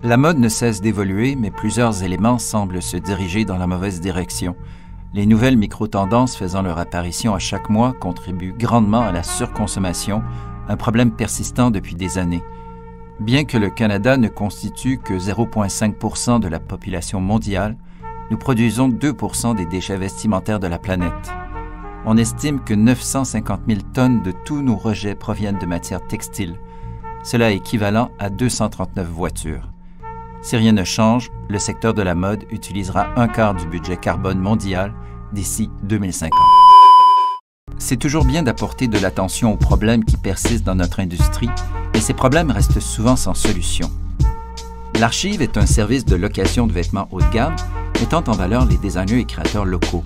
La mode ne cesse d'évoluer, mais plusieurs éléments semblent se diriger dans la mauvaise direction. Les nouvelles micro-tendances faisant leur apparition à chaque mois contribuent grandement à la surconsommation, un problème persistant depuis des années. Bien que le Canada ne constitue que 0,5 % de la population mondiale, nous produisons 2 % des déchets vestimentaires de la planète. On estime que 950 000 tonnes de tous nos rejets proviennent de matières textiles. Cela est équivalent à 239 voitures. Si rien ne change, le secteur de la mode utilisera un quart du budget carbone mondial d'ici 2050. C'est toujours bien d'apporter de l'attention aux problèmes qui persistent dans notre industrie, et ces problèmes restent souvent sans solution. L'Archive est un service de location de vêtements haut de gamme, mettant en valeur les designers et créateurs locaux.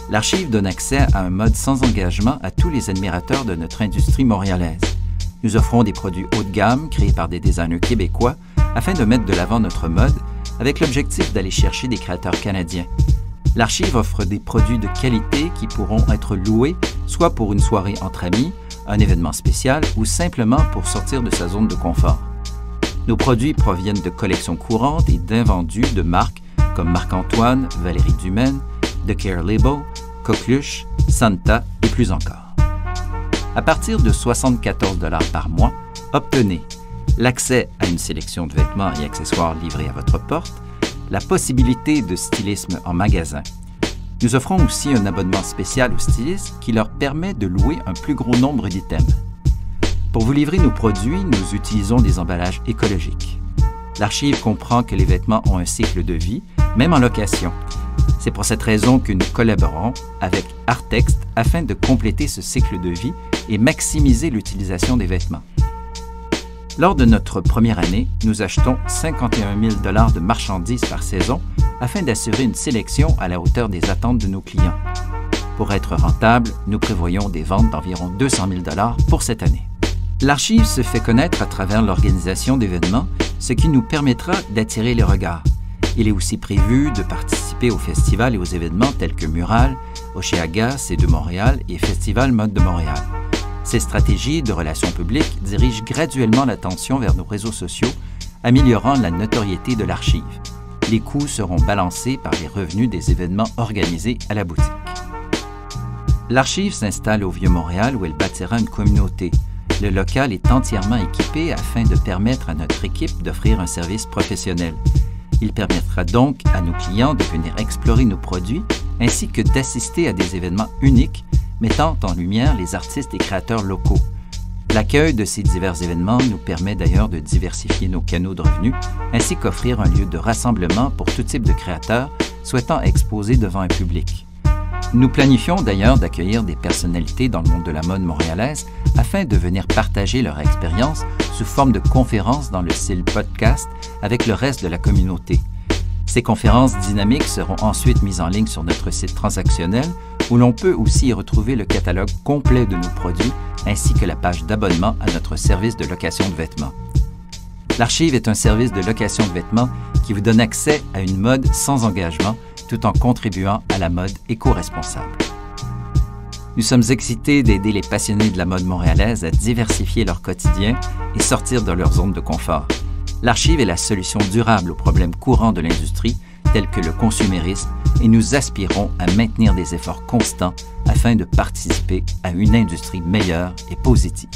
L'Archive donne accès à un mode sans engagement à tous les admirateurs de notre industrie montréalaise. Nous offrons des produits haut de gamme créés par des designers québécois afin de mettre de l'avant notre mode avec l'objectif d'aller chercher des créateurs canadiens. L'Archive offre des produits de qualité qui pourront être loués soit pour une soirée entre amis, un événement spécial ou simplement pour sortir de sa zone de confort. Nos produits proviennent de collections courantes et d'invendus de marques comme Marc-Antoine, Valérie Dumaine, The Care Label, Coqueluche, Santa et plus encore. À partir de 74 $ par mois, obtenez l'accès à une sélection de vêtements et accessoires livrés à votre porte, la possibilité de stylisme en magasin. Nous offrons aussi un abonnement spécial aux stylistes qui leur permet de louer un plus gros nombre d'items. Pour vous livrer nos produits, nous utilisons des emballages écologiques. L'Archive comprend que les vêtements ont un cycle de vie, même en location. C'est pour cette raison que nous collaborons avec Artexte afin de compléter ce cycle de vie et maximiser l'utilisation des vêtements. Lors de notre première année, nous achetons 51 000 $ de marchandises par saison afin d'assurer une sélection à la hauteur des attentes de nos clients. Pour être rentable, nous prévoyons des ventes d'environ 200 000 $ pour cette année. L'Archive se fait connaître à travers l'organisation d'événements, ce qui nous permettra d'attirer les regards. Il est aussi prévu de participer aux festivals et aux événements tels que Mural, Oceaga, C2 Montréal et Festival Mode de Montréal. Ces stratégies de relations publiques dirigent graduellement l'attention vers nos réseaux sociaux, améliorant la notoriété de l'Archive. Les coûts seront balancés par les revenus des événements organisés à la boutique. L'Archive s'installe au Vieux-Montréal où elle bâtira une communauté. Le local est entièrement équipé afin de permettre à notre équipe d'offrir un service professionnel. Il permettra donc à nos clients de venir explorer nos produits ainsi que d'assister à des événements uniques mettant en lumière les artistes et créateurs locaux. L'accueil de ces divers événements nous permet d'ailleurs de diversifier nos canaux de revenus ainsi qu'offrir un lieu de rassemblement pour tout type de créateurs souhaitant exposer devant un public. Nous planifions d'ailleurs d'accueillir des personnalités dans le monde de la mode montréalaise afin de venir partager leur expérience sous forme de conférences dans le style podcast avec le reste de la communauté. Ces conférences dynamiques seront ensuite mises en ligne sur notre site transactionnel où l'on peut aussi y retrouver le catalogue complet de nos produits ainsi que la page d'abonnement à notre service de location de vêtements. L'Archive est un service de location de vêtements qui vous donne accès à une mode sans engagement tout en contribuant à la mode éco-responsable. Nous sommes excités d'aider les passionnés de la mode montréalaise à diversifier leur quotidien et sortir de leur zone de confort. L'Archive est la solution durable aux problèmes courants de l'industrie, tels que le consumérisme, et nous aspirons à maintenir des efforts constants afin de participer à une industrie meilleure et positive.